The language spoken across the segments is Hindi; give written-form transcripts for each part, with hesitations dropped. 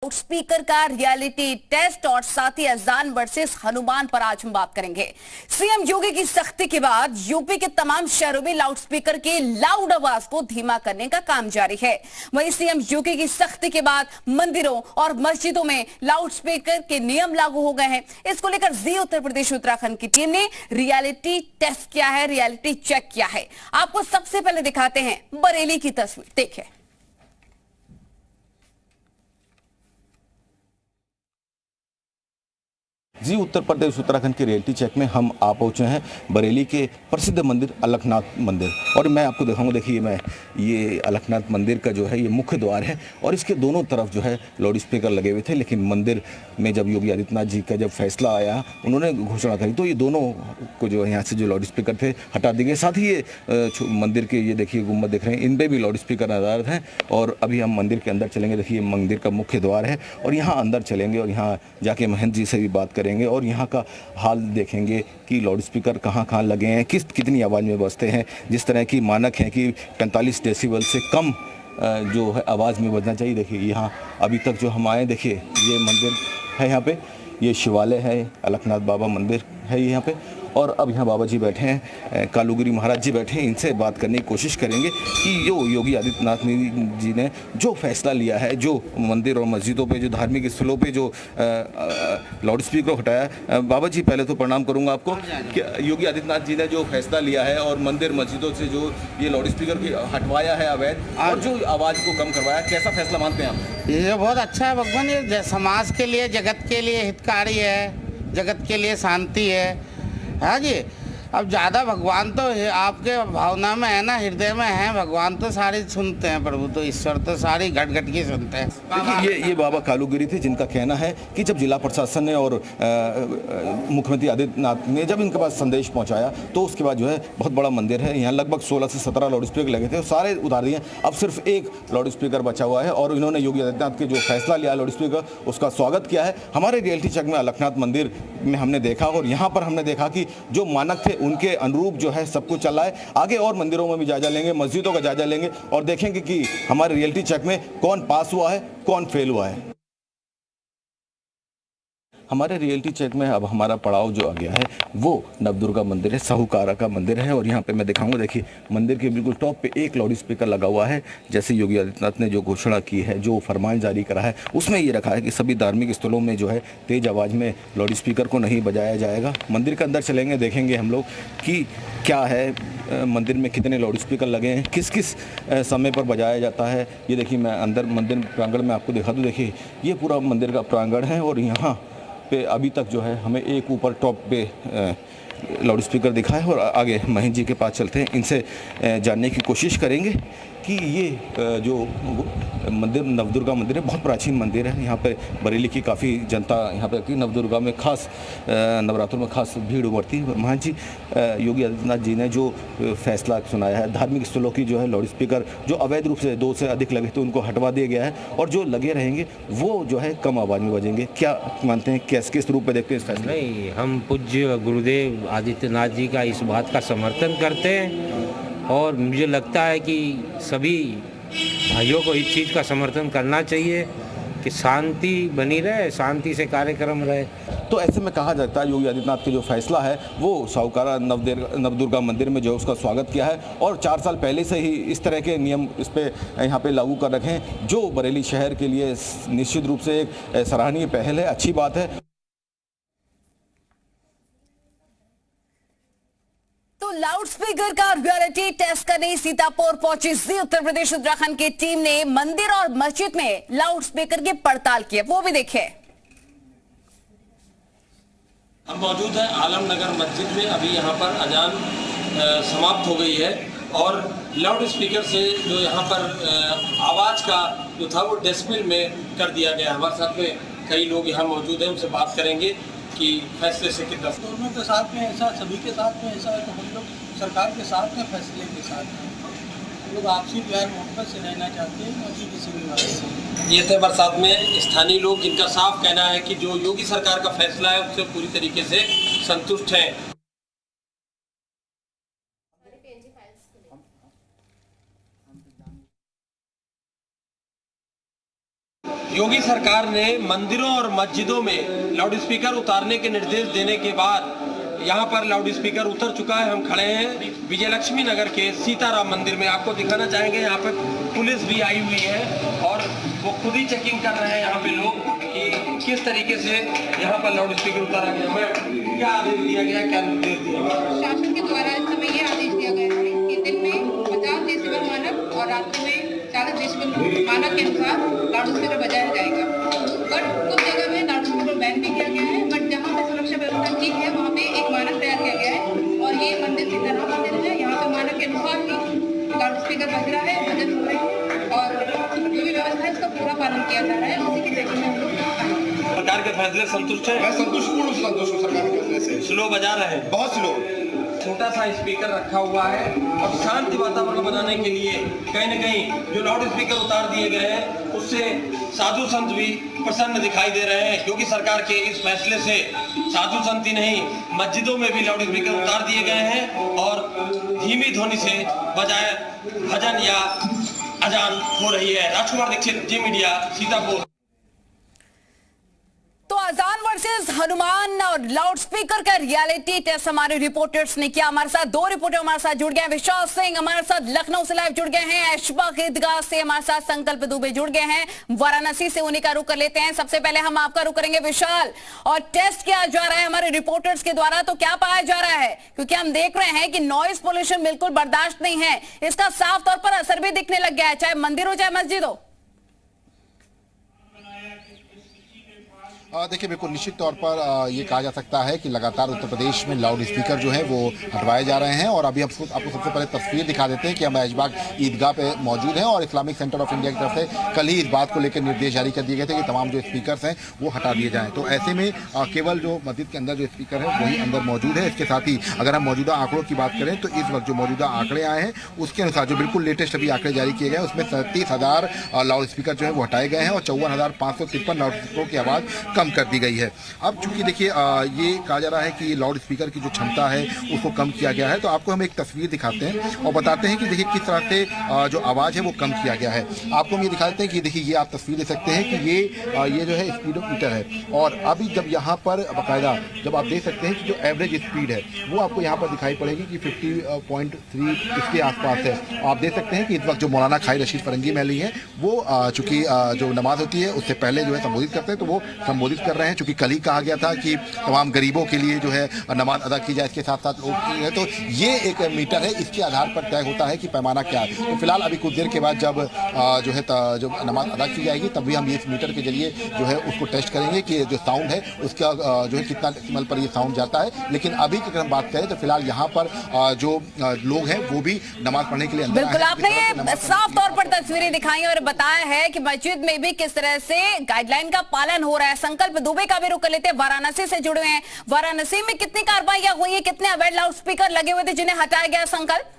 लाउड स्पीकर का रियलिटी टेस्ट और साथ ही अजान वर्सेस हनुमान पर आज हम बात करेंगे। सीएम योगी की सख्ती के बाद यूपी के तमाम शहरों में लाउड स्पीकर की लाउड आवाज को धीमा करने का काम जारी है। वहीं सीएम योगी की सख्ती के बाद मंदिरों और मस्जिदों में लाउड स्पीकर के नियम लागू हो गए हैं। इसको लेकर जी उत्तर प्रदेश उत्तराखंड की टीम ने रियलिटी टेस्ट किया है, रियलिटी चेक किया है। आपको सबसे पहले दिखाते हैं बरेली की तस्वीर, देखिए। जी उत्तर प्रदेश उत्तराखंड के रियलिटी चेक में हम आ पहुँचे हैं बरेली के प्रसिद्ध मंदिर अलखनाथ मंदिर। और मैं आपको दिखाऊंगा, देखिए ये अलखनाथ मंदिर का जो है ये मुख्य द्वार है और इसके दोनों तरफ जो है लाउड स्पीकर लगे हुए थे। लेकिन मंदिर में जब योगी आदित्यनाथ जी का जब फैसला आया, उन्होंने घोषणा करी तो ये दोनों को जो है यहाँ से जो लाउड स्पीकर थे हटा दिए गए। साथ ही ये मंदिर के ये देखिए गुम्बद दिख रहे हैं, इन पर भी लाउड स्पीकर आधारित हैं। और अभी हम मंदिर के अंदर चलेंगे। देखिए मंदिर का मुख्य द्वार है और यहाँ अंदर चलेंगे और यहाँ जाके महंत जी से भी बात करेंगे और यहाँ का हाल देखेंगे कि लाउड स्पीकर कहाँ लगे हैं, कितनी आवाज़ में बजते हैं। जिस तरह की मानक है कि 45 डेसिबल से कम जो है आवाज़ में बजना चाहिए। देखिए यहाँ अभी तक जो हम आए, देखिए ये मंदिर है, यहाँ पे ये शिवालय है, अलखनाथ बाबा मंदिर है यहाँ पे। और अब यहाँ बाबा जी बैठे हैं, कालूगिरी महाराज जी बैठे हैं। इनसे बात करने की कोशिश करेंगे कि जो योगी आदित्यनाथ जी ने जो फैसला लिया है, जो मंदिर और मस्जिदों पे, जो धार्मिक स्थलों पे जो लाउड स्पीकर हटाया। बाबा जी पहले तो प्रणाम करूंगा आपको कि योगी आदित्यनाथ जी ने जो फैसला लिया है और मंदिर मस्जिदों से जो ये लाउड स्पीकर हटवाया है अवैध, और जो आवाज़ को कम करवाया, कैसा फैसला मानते हैं आप? ये बहुत अच्छा है भगवान, ये समाज के लिए, जगत के लिए हितकारी है, जगत के लिए शांति है। हाँ जी, अब ज़्यादा भगवान तो आपके भावना में है ना, हृदय में है। भगवान तो सारी सुनते हैं, प्रभु तो ईश्वर तो सारी घट घट की सुनते हैं। देखिए ये बाबा कालूगिरी थे, जिनका कहना है कि जब जिला प्रशासन ने और मुख्यमंत्री आदित्यनाथ ने जब इनके पास संदेश पहुंचाया तो उसके बाद जो है बहुत बड़ा मंदिर है, यहाँ लगभग 16 से 17 लाउड स्पीकर लगे थे और सारे उतार दिए। अब सिर्फ एक लाउड स्पीकर बचा हुआ है और इन्होंने योगी आदित्यनाथ के जो फैसला लिया लाउड स्पीकर, उसका स्वागत किया है। हमारे रियलिटी चेक में अलखनाथ मंदिर में हमने देखा और यहाँ पर हमने देखा कि जो मानक थे उनके अनुरूप जो है सब कुछ चल रहा है। आगे और मंदिरों में भी जायजा लेंगे, मस्जिदों का जायजा लेंगे और देखेंगे कि हमारे रियलिटी चेक में कौन पास हुआ है, कौन फेल हुआ है। हमारे रियलिटी चेक में अब हमारा पड़ाव जो आ गया है वो नवदुर्गा मंदिर है, साहूकारा का मंदिर है। और यहाँ पे मैं दिखाऊंगा, देखिए मंदिर के बिल्कुल टॉप पे एक लाउड स्पीकर लगा हुआ है। जैसे योगी आदित्यनाथ ने जो घोषणा की है, जो फरमान जारी करा है, उसमें ये रखा है कि सभी धार्मिक स्थलों में जो है तेज़ आवाज़ में लाउड स्पीकर को नहीं बजाया जाएगा। मंदिर के अंदर चलेंगे, देखेंगे हम लोग कि क्या है, मंदिर में कितने लाउड स्पीकर लगे हैं, किस किस समय पर बजाया जाता है। ये देखिए मैं अंदर मंदिर प्रांगण में आपको दिखा दूँ। देखिए ये पूरा मंदिर का प्रांगण है और यहाँ पे अभी तक जो है हमें एक ऊपर टॉप पे लाउड स्पीकर दिखा है। और आगे महेंद्र जी के पास चलते हैं, इनसे जानने की कोशिश करेंगे कि ये जो मंदिर नवदुर्गा मंदिर है, बहुत प्राचीन मंदिर है। यहाँ पे बरेली की काफ़ी जनता यहाँ पे नवदुर्गा में खास नवरात्रों में खास भीड़ उमड़ती है। महान जी, योगी आदित्यनाथ जी ने जो फैसला सुनाया है, धार्मिक स्थलों की जो है लाउड स्पीकर जो अवैध रूप से 2 से अधिक लगे थे उनको हटवा दिया गया है और जो लगे रहेंगे वो जो है कम आवाज़ में बजेंगे। क्या मानते हैं, किस रूप में देखते हैं इस फैसले? नहीं, हम पूज्य गुरुदेव आदित्यनाथ जी का इस बात का समर्थन करते हैं और मुझे लगता है कि सभी भाइयों को इस चीज़ का समर्थन करना चाहिए कि शांति बनी रहे, शांति से कार्यक्रम रहे। तो ऐसे में कहा जाता है योगी आदित्यनाथ का जो फैसला है वो साहूकारा नवदुर्गा मंदिर में जो उसका स्वागत किया है और 4 साल पहले से ही इस तरह के नियम इस पे यहाँ पे लागू कर रखे हैं, जो बरेली शहर के लिए निश्चित रूप से एक सराहनीय पहल है, अच्छी बात है। तो लाउड स्पीकर का रियलिटी टेस्ट करने सीतापुर पहुंची जी उत्तर प्रदेश उत्तराखंड की टीम ने मंदिर और मस्जिद में लाउड स्पीकर की पड़ताल की, वो भी देखें। हम मौजूद हैं आलमनगर मस्जिद में। अभी यहाँ पर अजान समाप्त हो गई है और लाउड स्पीकर से जो यहाँ पर आवाज़ का जो था वो डेसिबल में कर दिया गया। हमारे साथ में कई लोग यहाँ मौजूद हैं, उनसे बात करेंगे कि फैसले से कितना। दोनों के साथ में ऐसा, सभी के साथ में ऐसा है तो हम लोग सरकार के साथ में, फैसले के साथ में हम लोग आपसी प्यार मोहब्बत से रहना चाहते हैं, बाकी किसी भी बात से। ये थे बरसात में स्थानीय लोग, जिनका साफ कहना है कि जो योगी सरकार का फैसला है उससे पूरी तरीके से संतुष्ट हैं। योगी सरकार ने मंदिरों और मस्जिदों में लाउड स्पीकर उतारने के निर्देश देने के बाद यहाँ पर लाउड स्पीकर उतर चुका है। हम खड़े हैं विजयलक्ष्मी नगर के सीताराम मंदिर में। आपको दिखाना चाहेंगे यहाँ पर पुलिस भी आई हुई है और वो खुद ही चेकिंग कर रहे हैं यहाँ पे लोग कि किस तरीके से यहाँ पर लाउड स्पीकर उतारा गया है। क्या आदेश दिया गया, क्या निर्देश दिया गया? शासन के द्वारा इस समय ये आदेश दिया गया है कि दिन में 50 डेसिबल मानक और रात्रि में 40 डेसिबल मानक के अनुसार लाउड स्पीकर बजाया जाएगा। बट कुछ जगह में लाउड स्पीकर बैन भी किया गया है, बट जहाँ पे सुरक्षा व्यवस्था ठीक है वहाँ पे एक मानक तैयार किया गया है। और ये मंदिर सीताराम मंदिर है, यहाँ पे मानक के अनुसार ही लाउड स्पीकर बज रहा है, भजन हो रहे हैं और जो भी व्यवस्था है इसका पूरा पालन किया जा रहा है। उसी की देखने में हम लोग सरकार के फैसले संतुष्ट है? मैं संतुष्ट हूँ सरकार के फैसले से। स्लो बजा रहे हैं, बहुत स्लो। छोटा सा स्पीकर रखा हुआ है और शांति वातावरण बनाने के लिए कहीं न कहीं जो लाउड स्पीकर उतार दिए गए हैं उससे साधु संत भी प्रसन्न दिखाई दे रहे हैं, क्योंकि सरकार के इस फैसले से साधु संत ही नहीं मस्जिदों में भी लाउड स्पीकर उतार दिए गए हैं और धीमी ध्वनि से बजाय भजन या अजान हो रही है। राजकुमार दीक्षित, जी मीडिया, सीतापुर। तो अजान वर्सेस हनुमान और लाउड स्पीकर का रियलिटी टेस्ट हमारे रिपोर्टर्स ने किया। हमारे साथ दो रिपोर्टर हमारे साथ जुड़ गए हैं। विशाल सिंह हमारे साथ लखनऊ से लाइव जुड़ गए हैं। ऐशबाग ईदगाह से हमारे साथ संकल्प दुबे जुड़ गए हैं। वाराणसी से उन्हीं का रुख कर लेते हैं। सबसे पहले हम आपका रुख करेंगे विशाल, और टेस्ट किया जा रहा है हमारे रिपोर्टर्स के द्वारा, तो क्या पाया जा रहा है? क्योंकि हम देख रहे हैं कि नॉइज पोल्यूशन बिल्कुल बर्दाश्त नहीं है, इसका साफ तौर पर असर भी दिखने लग गया है, चाहे मंदिर हो चाहे मस्जिद हो। देखिए, बिल्कुल निश्चित तौर पर ये कहा जा सकता है कि लगातार उत्तर प्रदेश में लाउड स्पीकर जो है वो हटवाए जा रहे हैं। और अभी आपको सबसे पहले तस्वीर दिखा देते हैं कि हम ऐशबाग ईदगाह पे मौजूद हैं और इस्लामिक सेंटर ऑफ इंडिया की तरफ से कल ही इस बात को लेकर निर्देश जारी कर दिए गए थे कि तमाम जो स्पीकर्स हैं वो हटा दिए जाएँ। तो ऐसे में केवल जो मस्जिद के अंदर जो स्पीकर है वही अंदर मौजूद है। इसके साथ ही अगर हम मौजूदा आंकड़ों की बात करें तो इस वक्त जो मौजूदा आंकड़े आए हैं उसके अनुसार जो बिल्कुल लेटेस्ट अभी आंकड़े जारी किए गए उसमें 37,000 लाउड स्पीकर जो है वो हटाए गए हैं और 54,553 लाउड स्पीकरों की आवाज़ कम कर दी गई है। अब चूंकि देखिए ये कहा जा रहा है कि लाउड स्पीकर की जो क्षमता है उसको कम किया गया है, तो आपको हम एक तस्वीर दिखाते हैं और बताते हैं कि देखिए किस तरह से जो आवाज़ है वो कम किया गया है। आपको हम ये दिखा देते हैं कि देखिए ये आप तस्वीर देख सकते हैं कि ये जो है स्पीडोमीटर है और अभी जब यहाँ पर बाकायदा जब आप देख सकते हैं कि जो एवरेज स्पीड है वो आपको यहाँ पर दिखाई पड़ेगी कि 50.3 इसके आसपास है। आप देख सकते हैं कि इस वक्त जो मौलाना खाई रशीद फरंगी महली हैं वो चूँकि जो नमाज होती है उससे पहले जो है संबोधित करते हैं, तो वो संबोधित कर रहे हैं। चूँकि कल ही कहा गया था कि तमाम गरीबों के लिए जो है नमाज अदा की जाए, इसके साथ साथ लोग की है, तो ये एक मीटर है, इसके आधार पर तय होता है कि पैमाना क्या है। तो फिलहाल अभी कुछ देर के बाद जब जो है जो नमाज अदा की जाएगी तब भी हम इस मीटर के जरिए जो है उसको टेस्ट करेंगे कि जो साउंड है उसका जो है कितना डेसिमल पर ये साउंड जाता है। लेकिन अभी की अगर हम बात करें तो फिलहाल यहाँ पर जो लोग हैं वो भी नमाज पढ़ने के लिए अंदर बिल्कुल आपने ये साफ तौर पर तस्वीरें दिखाई और बताया है कि मस्जिद में भी किस तरह से गाइडलाइन का पालन हो रहा है। संकल्प दुबे का भी रुख कर लेते हैं, वाराणसी से जुड़े हैं। वाराणसी में कितनी कार्रवाइयां हुई है, कितने अवैध लाउड स्पीकर लगे हुए थे जिन्हें हटाया गया? संकल्प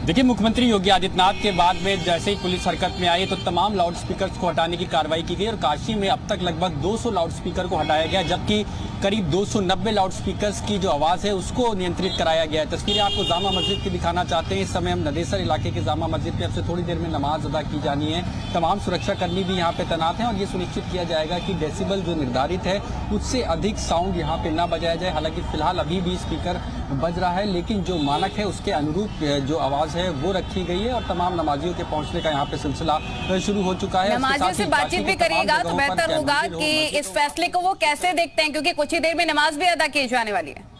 देखिए, मुख्यमंत्री योगी आदित्यनाथ के बाद में जैसे ही पुलिस हरकत में आई तो तमाम लाउड स्पीकर्स को हटाने की कार्रवाई की गई और काशी में अब तक लगभग 200 लाउड स्पीकर को हटाया गया, जबकि करीब 290 लाउड स्पीकर्स की जो आवाज़ है उसको नियंत्रित कराया गया है। तस्वीरें आपको जामा मस्जिद की दिखाना चाहते हैं। इस समय हम नदेसर इलाके के जामा मस्जिद में अब से थोड़ी देर में नमाज अदा की जानी है। तमाम सुरक्षाकर्मी भी यहाँ पे तैनात हैं और ये सुनिश्चित किया जाएगा कि डेसिबल जो निर्धारित है उससे अधिक साउंड यहाँ पे ना बजाया जाए। हालांकि फिलहाल अभी भी स्पीकर बज रहा है, लेकिन जो मानक है उसके अनुरूप जो आवाज़ है वो रखी गई है और तमाम नमाजियों के पहुंचने का यहाँ पे सिलसिला शुरू हो चुका है। नमाजियों से बातचीत भी करिएगा तो बेहतर होगा कि इस फैसले को वो कैसे देखते हैं, क्योंकि कुछ ही देर में नमाज भी अदा की जाने वाली है।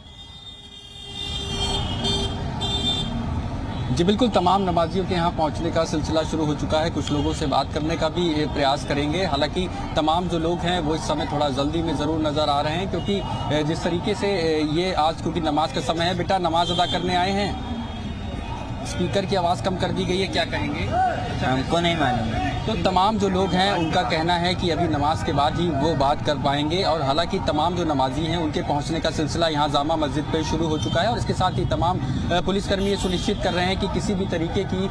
जी बिल्कुल, तमाम नमाजियों के यहाँ पहुँचने का सिलसिला शुरू हो चुका है। कुछ लोगों से बात करने का भी प्रयास करेंगे। हालांकि तमाम जो लोग हैं वो इस समय थोड़ा जल्दी में ज़रूर नज़र आ रहे हैं, क्योंकि जिस तरीके से ये आज क्योंकि नमाज का समय है, बेटा नमाज अदा करने आए हैं, स्पीकर की आवाज़ कम कर दी गई है, क्या कहेंगे? हमको नहीं मालूम है। तो तमाम जो लोग हैं उनका कहना है कि अभी नमाज के बाद ही वो बात कर पाएंगे। और हालांकि तमाम जो नमाजी हैं उनके पहुंचने का सिलसिला यहाँ जामा मस्जिद पे शुरू हो चुका है और इसके साथ ही तमाम पुलिसकर्मी ये सुनिश्चित कर रहे हैं कि किसी भी तरीके की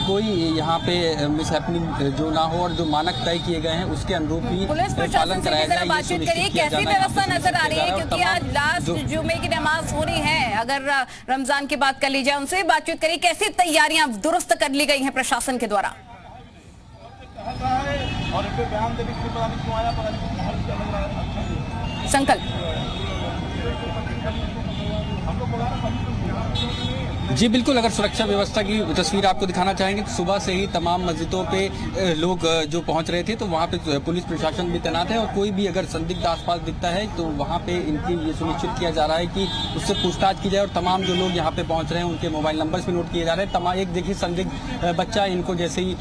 कोई यहाँ पे मिसहैपनिंग जो ना हो और जो मानक तय किए गए हैं उसके अनुरूप ही पालन कराया जाए। बातचीत करिए, कैसी व्यवस्था नजर आ रही है, क्योंकि आज लास्ट जुमे की नमाज हो रही है, अगर रमजान की बात कर ली जाए उनसे बातचीत करिए, कैसी तैयारियां दुरुस्त कर ली गई हैं प्रशासन के द्वारा? संकल्प जी बिल्कुल, अगर सुरक्षा व्यवस्था की तस्वीर आपको दिखाना चाहेंगे तो सुबह से ही तमाम मस्जिदों पे लोग जो पहुंच रहे थे तो वहां पे पुलिस प्रशासन भी तैनात है और कोई भी अगर संदिग्ध आसपास दिखता है तो वहां पे इनकी ये सुनिश्चित किया जा रहा है कि उससे पूछताछ की जाए और तमाम जो लोग यहाँ पे पहुंच रहे हैं उनके मोबाइल नंबर्स भी नोट किए जा रहे हैं। तमाम एक देखिए संदिग्ध बच्चा इनको जैसे ही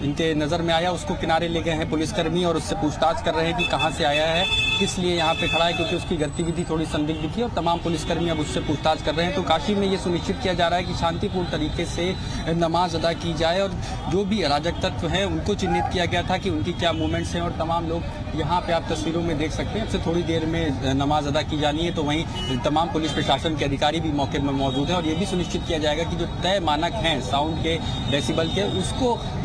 इनके नज़र में आया उसको किनारे ले गए हैं पुलिसकर्मी और उससे पूछताछ कर रहे हैं कि कहाँ से आया है, किस लिए यहाँ पे खड़ा है, क्योंकि उसकी गतिविधि थोड़ी संदिग्ध थी और तमाम पुलिसकर्मी अब उससे पूछताछ कर रहे हैं। तो काशी में ये सुनिश्चित किया जा रहा है कि शांतिपूर्ण तरीके से नमाज अदा की जाए और जो भी अराजक तत्व हैं उनको चिन्हित किया गया था कि उनकी क्या मूवमेंट्स हैं और तमाम लोग यहाँ पे आप तस्वीरों में देख सकते हैं। अब से थोड़ी देर में नमाज अदा की जानी है तो वहीं तमाम पुलिस प्रशासन के अधिकारी भी मौके में मौजूद हैं और ये भी सुनिश्चित किया जाएगा कि जो तय मानक हैं साउंड के डेसिबल के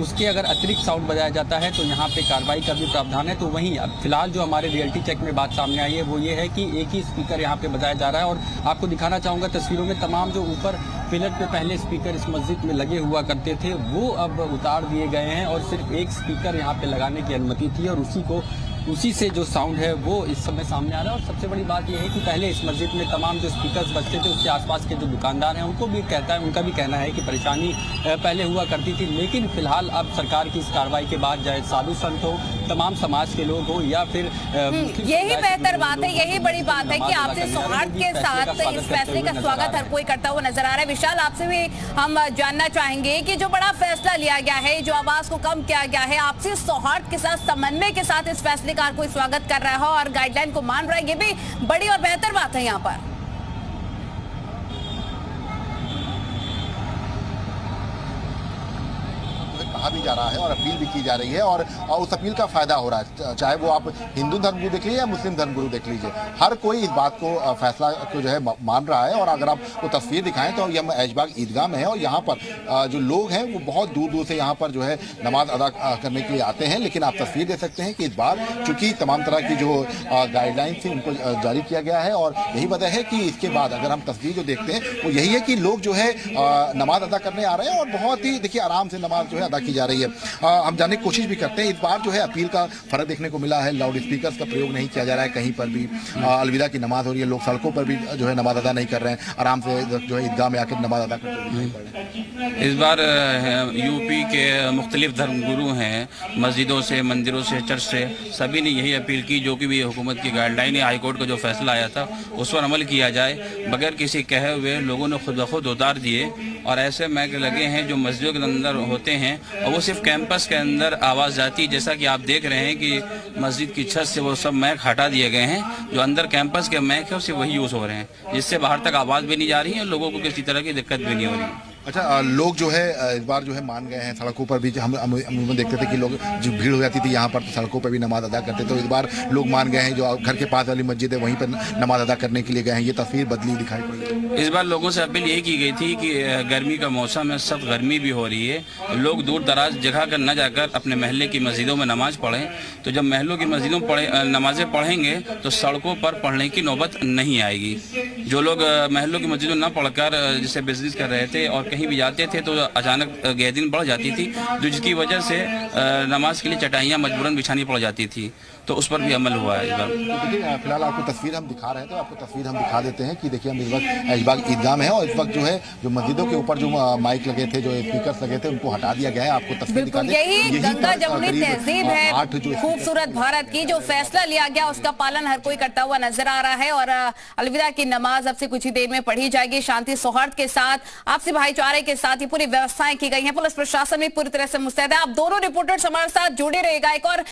उसके अगर अतिरिक्त साउंड बजाया जाता है तो यहाँ पे कार्रवाई का भी प्रावधान है। तो वहीं अब फिलहाल जो हमारे रियलिटी चेक में बात सामने आई है वो ये है कि एक ही स्पीकर यहाँ पे बजाया जा रहा है और आपको दिखाना चाहूँगा तस्वीरों में तमाम जो ऊपर पिलर पे पहले स्पीकर इस मस्जिद में लगे हुआ करते थे वो अब उतार दिए गए हैं और सिर्फ एक स्पीकर यहाँ पे लगाने की अनुमति थी और उसी से जो साउंड है वो इस समय सामने आ रहा है। और सबसे बड़ी बात यह है कि पहले इस मस्जिद में तमाम जो स्पीकर्स बजते थे उसके आसपास के जो दुकानदार हैं उनका भी कहना है कि परेशानी पहले हुआ करती थी, लेकिन फिलहाल अब सरकार की इस कार्रवाई के बाद चाहे साधु संत हो, तमाम समाज के लोग हो या फिर यही बेहतर बात है, यही बड़ी बात है कि आपसे सौहार्द के साथ इस फैसले का स्वागत हर कोई करता हुआ नजर आ रहा है। विशाल, आपसे भी हम जानना चाहेंगे कि जो बड़ा फैसला लिया गया है, जो आवाज को कम किया गया है, आपसी सौहार्द के साथ समन्वय के साथ इस फैसले का हर कोई स्वागत कर रहा है और गाइडलाइन को मान रहा है, ये भी बड़ी और बेहतर बात है। यहाँ पर कहा भी जा रहा है और अपील भी की जा रही है और उस अपील का फायदा हो रहा है, चाहे वो आप हिंदू धर्मगुरु देख लीजिए या मुस्लिम धर्मगुरु देख लीजिए, हर कोई इस बात को फैसला को जो है मान रहा है। और अगर आप वो तस्वीर दिखाएं तो यह ऐशबाग ईदगाह में है और यहाँ पर जो लोग हैं वो बहुत दूर दूर से यहाँ पर जो है नमाज अदा करने के लिए आते हैं। लेकिन आप तस्वीर देख सकते हैं कि इस बार चूंकि तमाम तरह की जो गाइडलाइन थी उनको जारी किया गया है और यही वजह है कि इसके बाद अगर हम तस्वीर जो देखते हैं वो यही है कि लोग जो है नमाज अदा करने आ रहे हैं और बहुत ही देखिए आराम से नमाज जो है अदा की जा रही है। हम जानने की कोशिश भी करते हैं, इस बार जो है अपील का फर्क देखने को मिला है, लाउड स्पीकर्स का प्रयोग नहीं किया जा रहा है कहीं पर भी, अलविदा की नमाज हो रही है, लोग सड़कों पर भी जो है नमाज अदा नहीं कर रहे हैं, आराम से जो है ईदगाह में आकर नमाज अदा करते हैं। इस बार यूपी के मुख्तलिफ धर्मगुरु हैं, मस्जिदों से, मंदिरों से, चर्च से, सभी ने यही अपील की जो कि भी हुकूमत की गाइडलाइन है, हाईकोर्ट का जो फैसला आया था उस पर अमल किया जाए, बगैर किसी कहे हुए लोगों ने खुद ब खुद उतार दिए और ऐसे मैक लगे हैं जो मस्जिदों के अंदर होते हैं और वो सिर्फ कैंपस के अंदर आवाज़ जाती है। जैसा कि आप देख रहे हैं कि मस्जिद की छत से वो सब मैक हटा दिए गए हैं, जो अंदर कैंपस के मैक है सिर्फ वही यूज़ हो रहे हैं, जिससे बाहर तक आवाज़ भी नहीं जा रही है, लोगों को किसी तरह की दिक्कत भी नहीं हो रही है। अच्छा, लोग जो है इस बार जो है मान गए हैं, सड़कों पर भी हम अमूमन देखते थे कि लोग जो भीड़ हो जाती थी यहाँ पर तो सड़कों पर भी नमाज अदा करते, तो इस बार लोग मान गए हैं, जो घर के पास वाली मस्जिद है वहीं पर नमाज अदा करने के लिए गए हैं। ये तस्वीर बदली दिखाई पड़ी। इस बार लोगों से अपील यही की गई थी कि गर्मी का मौसम है, सख्त गर्मी भी हो रही है, लोग दूर दराज जगह कर न जाकर अपने महल्ले की मस्जिदों में नमाज पढ़ें। तो जब महलों की मस्जिदों में नमाजें पढ़ेंगे तो सड़कों पर पढ़ने की नौबत नहीं आएगी। जो लोग महलों की मस्जिदों न पढ़कर जिससे बिजनेस कर रहे थे और कहीं भी जाते थे तो अचानक गैरदीन बढ़ जाती थी, जिसकी वजह से नमाज के लिए चटाइयाँ मजबूरन बिछानी पड़ जाती थी, तो उस पर भी अमल हुआ है इस बार। तो देखिए फिलहाल आपको तस्वीर हम दिखा रहे हैं, तो आपको तस्वीर हम दिखा देते हैं कि देखिए हम इस वक्त ऐशबाग ईदगाह में है और इस वक्त जो है जो मस्जिदों के ऊपर जो माइक लगे थे, जो स्पीकर्स लगे थे, उनको हटा दिया गया है। आपको तस्वीर दिखा दें, यही गंगा जमुनी तहजीब है खूबसूरत भारत की, जो फैसला लिया गया उसका पालन हर कोई करता हुआ नजर आ रहा है और अलविदा की नमाज अब से कुछ ही देर में पढ़ी जाएगी शांति सौहार्द के साथ, आपसी भाईचारे के साथ ये पूरी व्यवस्थाएं की गई हैं। पुलिस प्रशासन भी पूरी तरह से मुस्तैद है। आप दोनों रिपोर्टर्स हमारे साथ जुड़े रहेगा। एक और